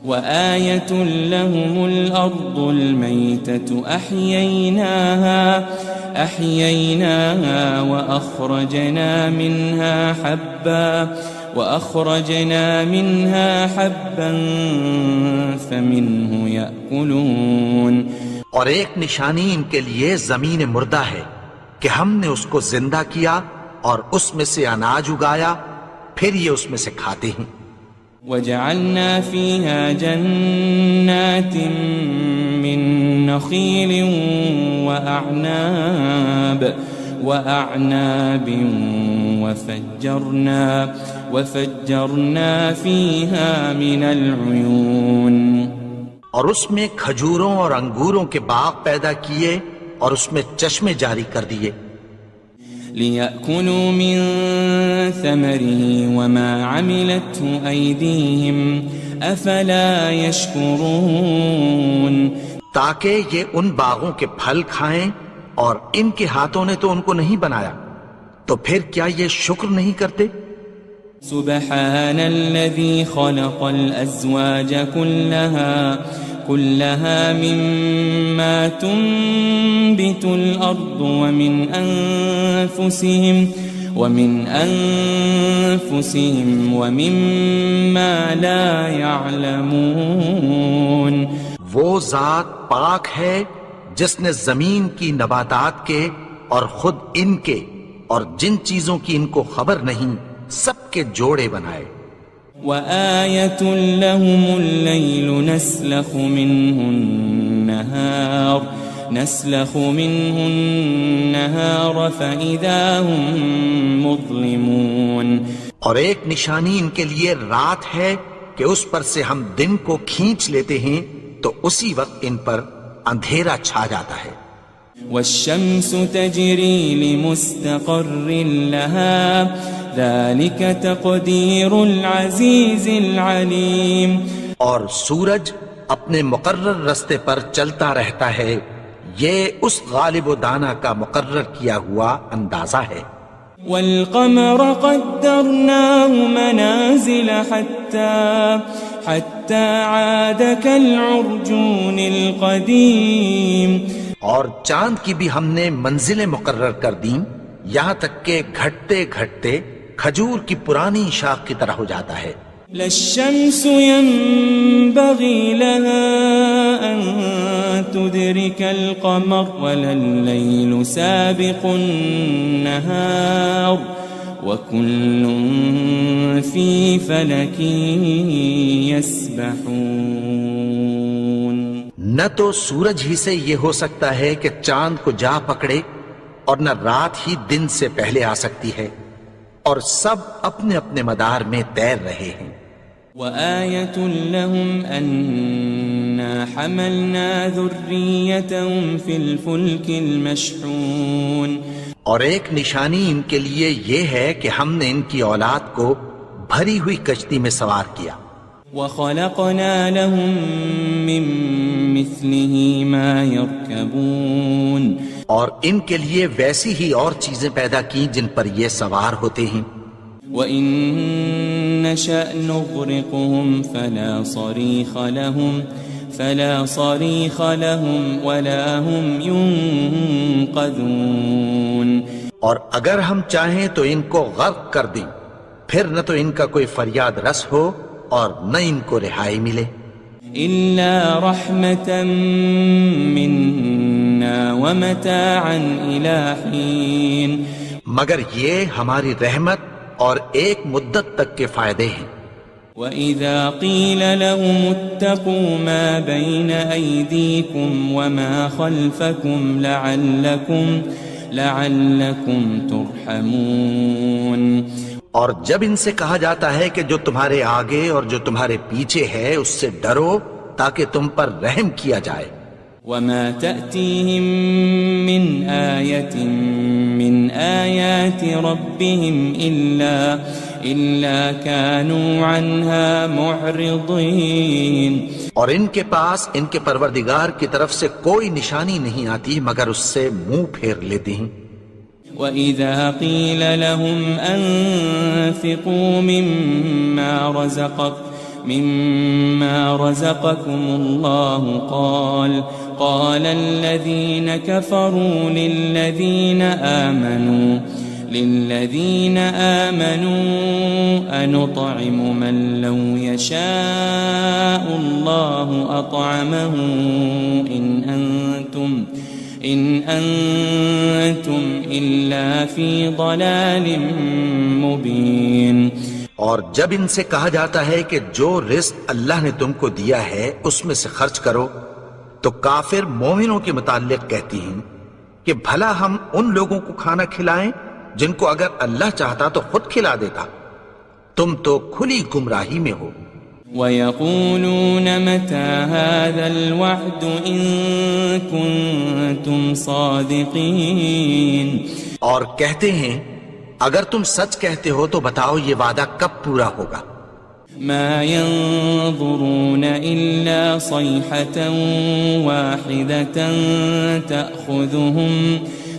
وآية لهم الأرض الميتة أحييناها وأخرجنا منها حبا فمنه يأكلون. اور ایک نشانی ان کے لیے زمین مردہ ہے کہ ہم نے اس کو زندہ کیا اور اس میں سے اناج اگایا، پھر یہ اس میں سے کھاتے ہیں. وجعلنا فيها جنات من نخيل وأعناب وفجرنا فيها من العيون. اور اس میں کھجوروں اور انگوروں کے باغ پیدا کیے اور اس میں چشمے جاری کر دیے. لِيَأْكُلُوا مِن ثَمَرِهِ وَمَا عَمِلَتْهُ أَيْدِيهِمْ أَفَلَا يَشْكُرُونَ. تاکہ یہ ان باغوں کے پھل کھائیں اور ان کے ہاتھوں نے تو ان کو نہیں بنایا، تو پھر کیا یہ شکر نہیں کرتے؟ سبحان الذي خلق الأزواج كلها مما تنبت الأرض ومن أنفسهم ومما لا يعلمون. وہ ذات پاک ہے جس نے زمین کی نباتات کے اور خود ان کے اور جن چیزوں کی ان کو خبر نہیں سب کے جوڑے بنائے. وآية لهم الليل نسلخ منه النهار فإذا هم مظلمون. اور ایک نشانی ان کے لیے رات ہے کہ اس پر سے ہم دن کو کھینچ لیتے ہیں تو اسی وقت ان پر اندھیرا چھا جاتا ہے. والشمس تجري لمستقر لها ذلك تقدير العزيز العليم. اور سورج اپنے مقرر رستے پر چلتا رہتا ہے، یہ اس غالب و دانا کا مقرر کیا ہوا اندازہ ہے. والقمر قدرناه منازل حتى عاد كالعرجون القديم. اور چاند کی بھی ہم نے منزلیں مقرر کر دیں یہاں تک کہ گھٹتے گھٹتے کھجور کی پرانی شاخ کی طرح ہو جاتا ہے. للشمس ينبغي لها أن تدرك القمر ولا الليل سابق النهار وكل في فلك يسبحون. نہ تو سورج ہی سے یہ ہو سکتا ہے کہ چاند کو جا پکڑے اور نہ رات ہی دن سے پہلے آ سکتی ہے، اور سب اپنے اپنے مدار میں تیر رہے ہیں. وآية لهم أنا حملنا ذريتهم في الفلك المشحون. اور ایک نشانی ان کے لیے یہ ہے کہ ہم نے ان کی اولاد کو بھری ہوئی کشتی میں سوار کیا. وخلقنا لهم من مثله ما يركبون. اور ان کے لیے ویسی ہی اور چیزیں پیدا کی جن پر یہ سوار ہوتے ہیں. وَإِن نَّشَأْ نُغْرِقْهُمْ فَلَا صَرِيخَ لَهُمْ وَلَا هُمْ يُنقَذُونَ. اور اگر ہم چاہیں تو ان کو غرق کر دیں، پھر نہ تو ان کا کوئی فریاد رس ہو اور نہ ان کو رہائی ملے. إِلَّا رَحْمَةً مِّنَّا وَمَتَاعًا إِلَى حِينٍ. مگر یہ ہماری رحمت اور ایک مدت تک کے فائدے ہیں. وَإِذَا قِيلَ لَهُمُ اتَّقُوا مَا بَيْنَ أَيْدِيكُمْ وَمَا خَلْفَكُمْ لَعَلَّكُمْ تُرْحَمُونَ. اور جب ان سے کہا جاتا ہے کہ جو تمہارے آگے اور جو تمہارے پیچھے ہے اس سے ڈرو تاکہ تم پر رحم کیا جائے. وَمَا تَأْتِيهِم مِّنْ آيَةٍ مِّنْ آيَاتِ رَبِّهِمْ إِلَّا كَانُوا عَنْهَا مُعْرِضِينَ. اور ان کے پاس ان کے پروردگار کی طرف سے کوئی نشانی نہیں آتی مگر اس سے منہ پھیر لیتے ہیں. وَإِذَا قِيلَ لَهُمْ أَنفِقُوا مِمَّا رَزَقَكُمُ اللَّهُ قَالَ الَّذِينَ كَفَرُوا لِلَّذِينَ آمَنُوا أَنُطْعِمُ مَن لَّوْ يَشَاءُ اللَّهُ أَطْعَمَهُ إِنْ أَنْتُمْ إِلَّا فِي ضَلَالٍ مُبِينٍ۔ اور جب ان سے کہا جاتا ہے کہ جو رزق اللہ نے تم کو دیا ہے اس میں سے خرچ کرو، تو کافر مومنوں کے متعلق کہتی ہیں کہ بھلا ہم ان لوگوں کو کھانا کھلائیں جن کو اگر اللہ چاہتا تو خود کھلا دیتا، تم تو کھلی گمراہی میں ہو۔ وَيَقُولُونَ مَتَى هَذَا الْوَعْدُ إِن كُنتُمْ صَادِقِينَ، اور کہتے ہیں اگر تم سچ کہتے ہو تو بتاؤ یہ وعدہ کب پورا ہوگا۔ ما ينظرون إلا صيحة واحدة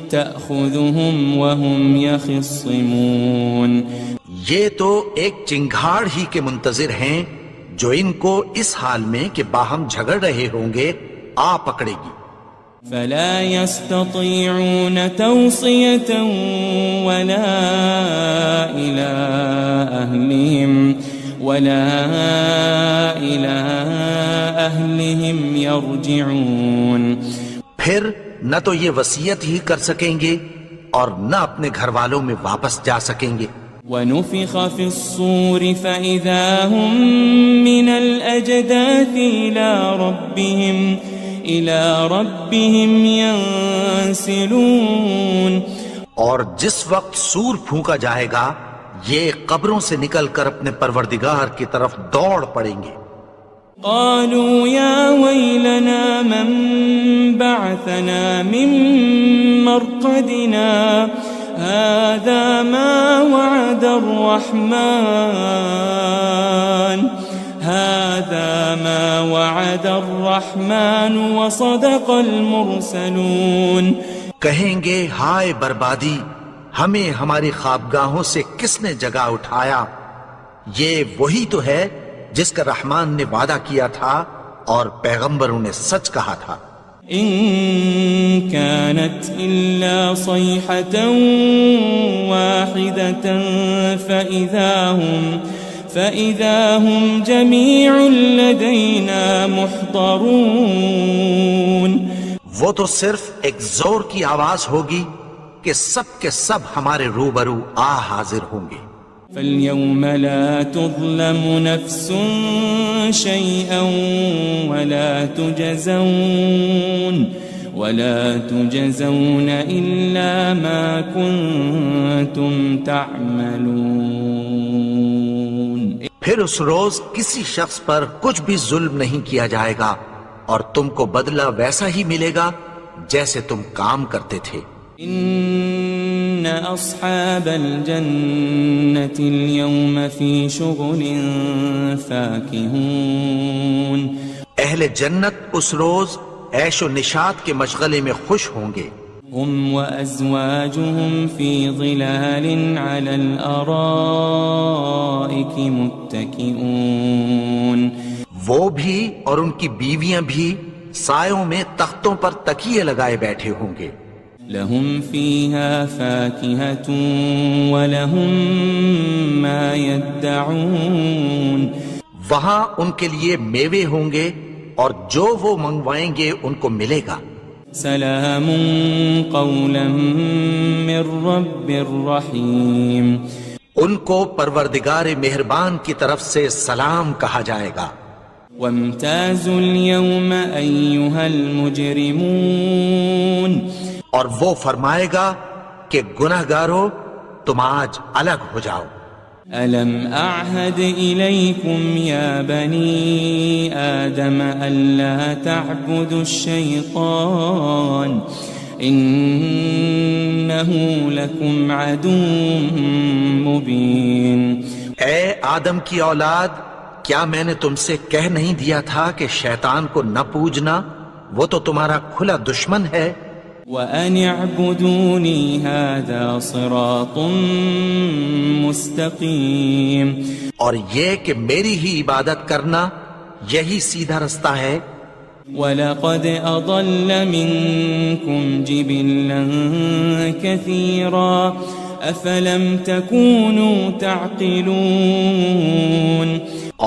تأخذهم وهم يخصمون، یہ تو ایک چنگھاڑ ہی کے منتظر ہیں جو ان کو اس حال میں کہ باہم جھگڑ رہے ہوں گے آ پکڑے گی۔ فلا يستطيعون توصية ولا إلى أهلهم يرجعون، پھر نہ تو یہ وصیت ہی کر سکیں گے اور نہ اپنے گھر والوں میں واپس جا سکیں گے۔ وَنُفِخَ فِي الصُّورِ فَإِذَا هُم مِّنَ الْأَجْدَاثِ إِلَى رَبِّهِمْ يَنسِلُونَ، اور جس وقت سور پھونکا جائے گا یہ قبروں سے نکل کر اپنے پروردگار کی طرف دوڑ پڑیں گے۔ قالوا يا ويلنا من بعثنا من مرقدنا هذا ما وعد الرحمن وصدق المرسلون، کہیں گے ہائے بربادی، ہمیں ہماری خوابگاہوں سے کس نے جگا اٹھایا، یہ وہی تو ہے جس کا رحمان نے وعدہ کیا تھا اور پیغمبروں نے سچ کہا تھا۔ إن كانت إلا صيحة واحدة فإذا هم جميع لدينا محضرون، وہ تو صرف ایک زور کی آواز ہوگی کہ سب کے سب ہمارے روبرو آ حاضر ہوں گے۔ فاليوم لا تظلم نفس شيئا ولا تجزون إلا ما كنتم تعملون، پھر اس روز کسی شخص پر کچھ بھی ظلم نہیں کیا جائے گا اور تم کو بدلہ ویسا ہی ملے گا جیسے تم کام کرتے تھے۔ إن أصحاب الجنة اليوم في شغل فاكهون، اہل جنت اس روز عیش و نشاط کے مشغلے میں خوش ہوں گے۔ هم وأزواجهم في ظلال على الأرائك متكئون، وہ بھی اور ان کی بیویاں بھی سایوں میں تختوں پر تکیے لگائے بیٹھے ہوں گے۔ لهم فيها فاكهة ولهم ما يدعون، وہاں ان کے لیے میوے ہوں گے اور جو وہ منگوائیں گے ان کو ملے گا۔ سلام قولا من رب رحیم، ان کو پروردگار مہربان کی طرف سے سلام کہا جائے گا۔ وامتازوا اليوم أيها المجرمون، اور وہ فرمائے گا کہ گنہگارو تم آج الگ ہو جاؤ۔ ألم أعهد إليكم يا بني آدم ألا تعبدوا الشيطان إنه لكم عدو مبين، اے آدم کی اولاد، کیا میں نے تم سے کہہ نہیں دیا تھا کہ شیطان کو نہ پوجنا، وہ تو تمہارا کھلا دشمن ہے۔ وَأَنِ اعْبُدُونِي هَذَا صِرَاطٌ مُسْتَقِيم، اور یہ کہ میری ہی عبادت کرنا یہی سیدھا رستہ ہے۔ وَلَقَدْ أَضَلَّ مِنْكُمْ جِبِلًّا كَثِيرًا أَفَلَمْ تَكُونُوا تَعْقِلُونَ،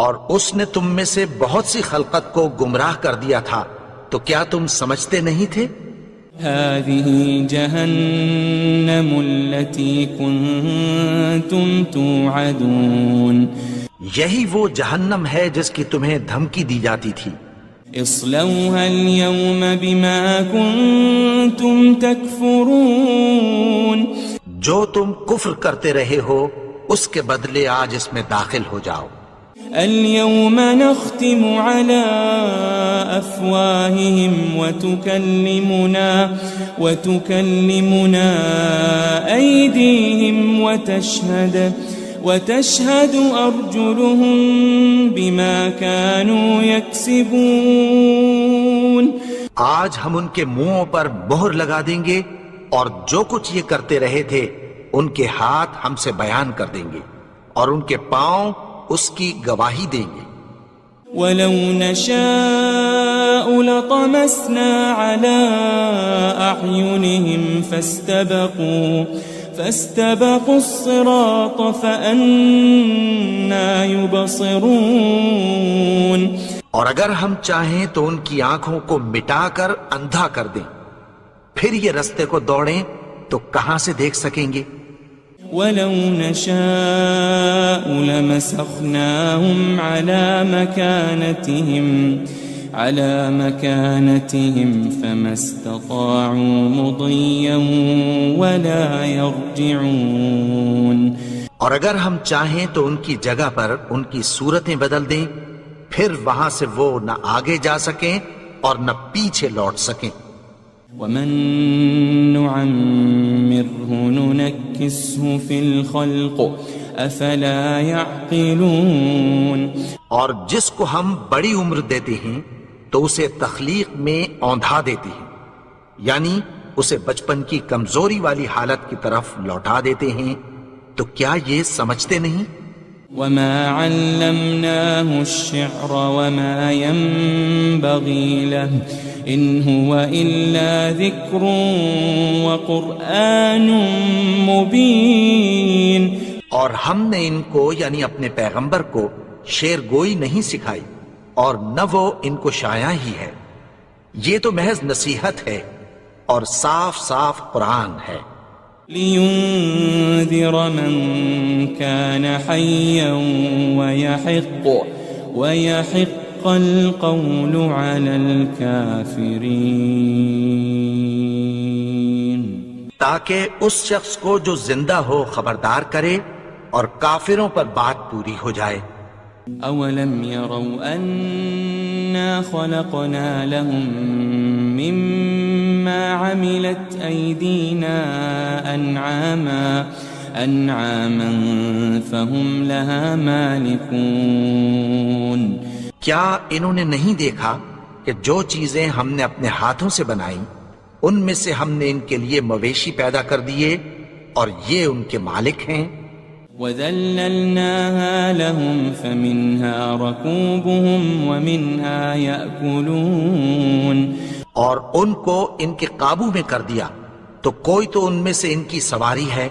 اور اس نے تم میں سے بہت سی خلقت کو گمراہ کر دیا تھا، تو کیا تم سمجھتے نہیں تھے؟ هذه جهنم التي كنتم توعدون، یہی وہ جہنم ہے جس کی تمہیں دھمکی دی جاتی تھی۔ اصلوها اليوم بما كنتم تكفرون، جو تم کفر کرتے رہے ہو اس کے بدلے آج اس میں داخل ہو جاؤ۔ اليوم نختم على أفواههم وتكلمنا أيديهم وتشهد أرجلهم بما كانوا يكسبون، آج ہم ان کے منہوں پر مہر لگا دیں گے اور جو کچھ یہ کرتے رہے تھے ان کے ہاتھ ہم سے بیان کر دیں گے اور ان کے پاؤں اس کی گواہی دیں گے۔ وَلَوْ نَشَاءُ لَطَمَسْنَا عَلَىٰ أَعْيُنِهِمْ فَاسْتَبَقُوا الصِّرَاطَ فَأَنَّىٰ يُبْصِرُونَ، اور اگر ہم چاہیں تو ان کی آنکھوں کو مٹا کر اندھا کر دیں، پھر یہ رستے کو دوڑیں تو کہاں سے دیکھ سکیں گے؟ وَلَوْ نَشَاءُ لَمَسَخْنَاهُمْ عَلَى مَكَانَتِهِمْ فَمَا اسْتَطَاعُوا مُضِيًّا وَلَا يَرْجِعُونَ، اور اگر ہم چاہیں تو ان کی جگہ پر ان کی صورتیں بدل دیں، پھر وہاں سے وہ نہ آگے جا سکیں اور نہ پیچھے لوٹ سکیں۔ وَمَن نُعَمِّرْهُ نُنَكِّسْهُ فِي الْخَلْقِ أَفَلَا يَعْقِلُونَ، اور جس کو ہم بڑی عمر دیتے ہیں تو اسے تخلیق میں اوندھا دیتے ہیں، یعنی اسے بچپن کی کمزوری والی حالت کی طرف لوٹا دیتے ہیں، تو کیا یہ سمجھتے نہیں؟ وَمَا عَلَّمْنَاهُ الشِّعْرَ وَمَا يَنبَغِي لَهُ إِنْ هُوَ إِلَّا ذِكْرٌ وَقُرْآنٌ مُبِينٌ، اور ہم نے ان کو یعنی اپنے پیغمبر کو شعر گوئی نہیں سکھائی اور نہ وہ ان کو شایع ہی ہے، یہ تو محض نصیحت ہے اور صاف صاف قرآن ہے۔ لِيُنذِرَ مَن كَانَ حَيًّا وَيَحِقَّ الْقَوْلُ عَلَى الْكَافِرِينَ، تاکہ اس شخص کو جو زندہ ہو خبردار کرے اور کافروں پر بات پوری ہو جائے۔ أَوَلَمْ يَرَوْا أَنَّا خَلَقْنَا لَهُم مِّمَّا عَمِلَتْ أَيْدِينَا أَنْعَامًا فَهُمْ لَهَا مَالِكُونَ، کیا انہوں نے نہیں دیکھا کہ جو چیزیں ہم نے اپنے ہاتھوں سے بنائیں ان میں سے ہم نے ان کے لیے مویشی پیدا کر دیے اور یہ ان کے مالک ہیں۔ وَذَلَّلْنَاهَا لَهُمْ فَمِنْهَا رَكُوبُهُمْ وَمِنْهَا يَأْكُلُونَ، اور ان کو ان کے قابو میں کر دیا تو کوئی تو ان میں سے ان کی سواری ہے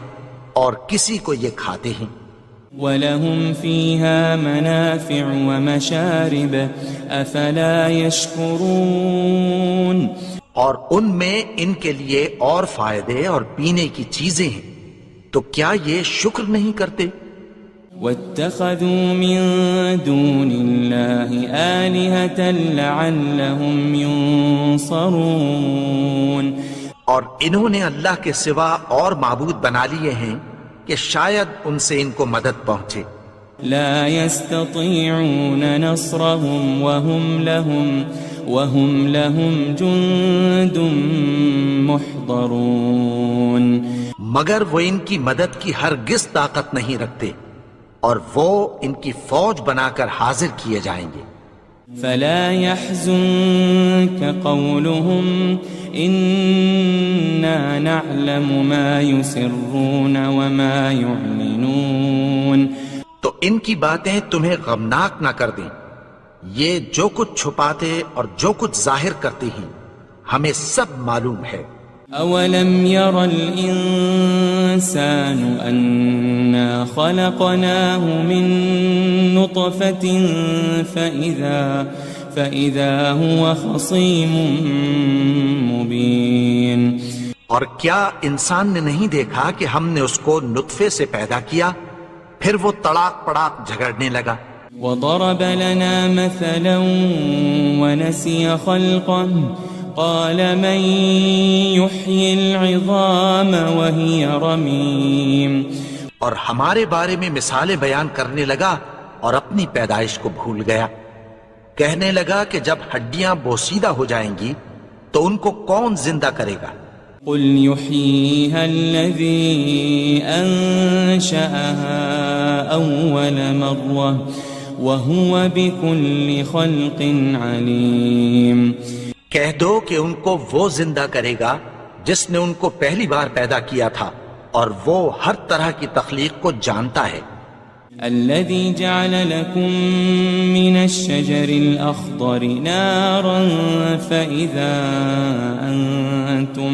اور کسی کو یہ کھاتے ہیں۔ وَلَهُمْ فِيهَا مَنَافِعُ وَمَشَارِبُ أَفَلَا يَشْكُرُونَ، اور ان میں ان کے لیے اور فائدے اور پینے کی چیزیں ہیں، تو کیا یہ شکر نہیں کرتے؟ وَاتَّخَذُوا مِن دُونِ اللَّهِ آلِهَةً لَعَلَّهُمْ يُنصَرُونَ، اور انہوں نے اللہ کے سوا اور معبود بنا لیے ہیں کہ شاید ان سے ان کو مدد پہنچے۔ لا يستطيعون نصرهم وهم لهم جند محضرون، مگر وہ ان کی مدد کی ہرگز طاقت نہیں رکھتے اور وہ ان کی فوج بنا کر حاضر کیے جائیں گے۔ فلا يحزنك قولهم إنا نعلم ما يسرون وما يعلنون. تو ان کی باتیں تمہیں غمناک نہ کر دیں. یہ جو کچھ چھپاتے اور جو کچھ ظاہر کرتے ہیں ہمیں سب معلوم ہے. أولم ير الإنسان أنا خلقناه من نطفة فإذا هو خصيم مبين. اور کیا انسان نے نہیں دیکھا کہ ہم نے اس کو نطفے سے پیدا کیا پھر وہ تڑاک پڑاک جھگڑنے لگا. وضرب لنا مثلا ونسي خلقه قال من يحيي العظام وهي رميم. اور ہمارے بارے میں مثالیں بیان کرنے لگا اور اپنی پیدائش کو بھول گیا. کہنے لگا کہ جب ہڈیاں بوسیدہ ہو جائیں گی تو ان کو کون زندہ کرے گا؟ قل يحييها الذي أنشأها أول مرة وهو بكل خلق عليم. کہہ دو کہ ان کو وہ زندہ کرے گا جس نے ان کو پہلی بار پیدا کیا تھا اور وہ ہر طرح کی تخلیق کو جانتا ہے. الذي جعل لكم من الشجر الأخضر نارا فإذا أنتم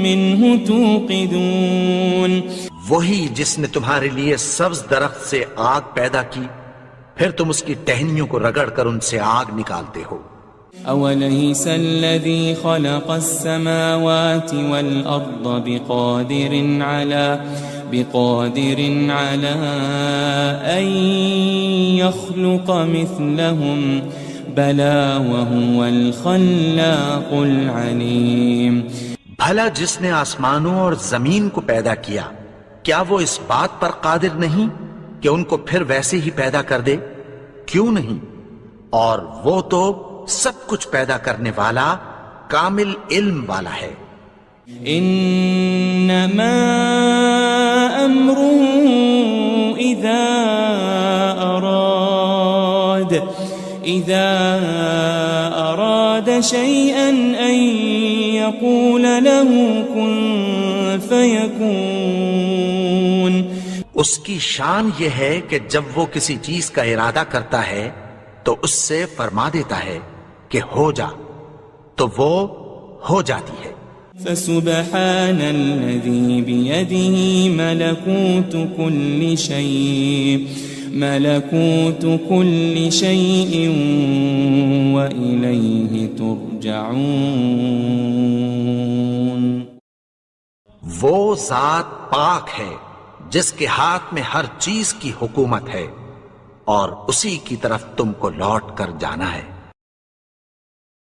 منه توقدون. وہی جس نے تمہارے لیے سبز درخت سے آگ پیدا کی پھر تم اس کی ٹہنیوں کو رگڑ کر ان سے آگ نکالتے ہو. أوليس الذي خلق السماوات والأرض بقادر على أن يخلق مثلهم بلى وهو الخلاق العليم. بھلا جس نے آسمانوں اور زمین کو پیدا کیا کیا وہ اس بات پر قادر نہیں کہ ان کو پھر ویسے ہی پیدا کر دے؟ کیوں نہیں؟ اور وہ تو سب کچھ پیدا کرنے والا کامل علم والا ہے. انما امره اذا اراد شيئا ان يقول له كن فيكون. اس کی شان یہ ہے کہ جب وہ کسی چیز کا ارادہ کرتا ہے تو اس سے فرما دیتا ہے کہ ہو جا تو وہ ہو جاتی ہے. فسبحان الذي بيده ملكوت كل شيء وإليه ترجعون. وہ ذات پاک ہے جس کے ہاتھ میں ہر چیز کی حکومت ہے اور اسی کی طرف تم کو لوٹ کر جانا ہے.